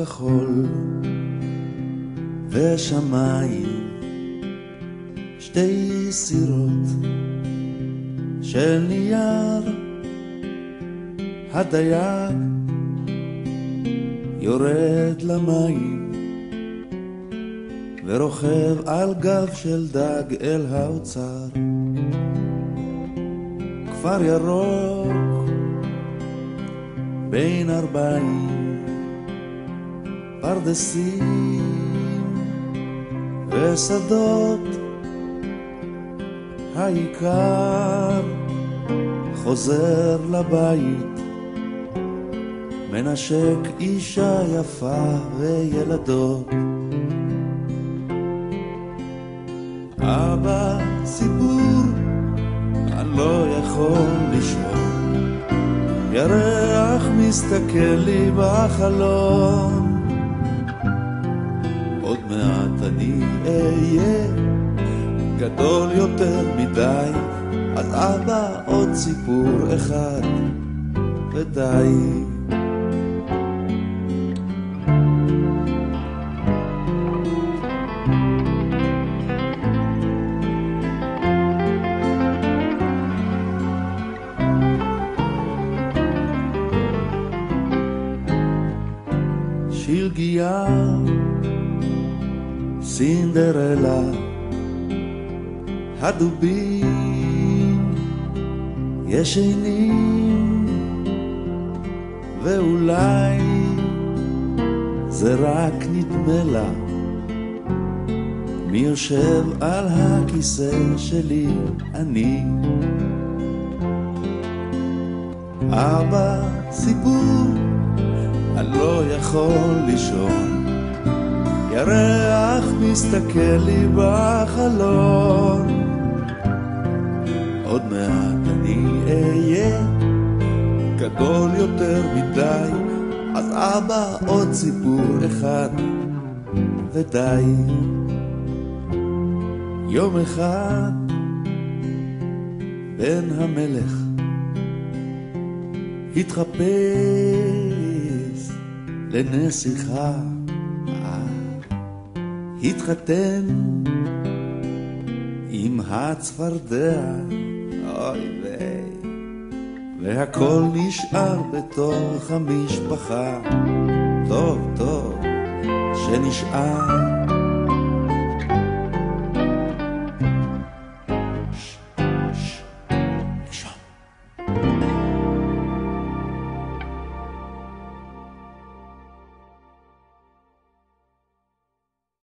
כחול ושמיים, שתי סירות של נייר. הדייג יורד למים ורוכב על גב של דג אל האוצר. כפר ירוק בין 40 פרדסים ושדות, העיקר חוזר לבית, מנשק אישה יפה וילדות. אבא, סיפור, אני לא יכול לישון, ירח מסתכל לי בחלון. עוד מעט אני אהיה גדול יותר מדי, אז אבא, עוד סיפור אחד ודי. שלגיה, סינדרלה, הדובים ישנים, ואולי זה רק נדמה לה, מי יושב על הכיסא שלי? אני. אבא, סיפור, אני לא יכול לישון, ירח מסתכל לי בחלון. עוד מעט אני אהיה גדול יותר מדי, אז אבא, עוד סיפור אחד ודי. יום אחד בן המלך התחפש לנסיכה, התחתן עם הצפרדע, אוי ויי, והכל נשאר בתוך המשפחה. טוב טוב שנשאר.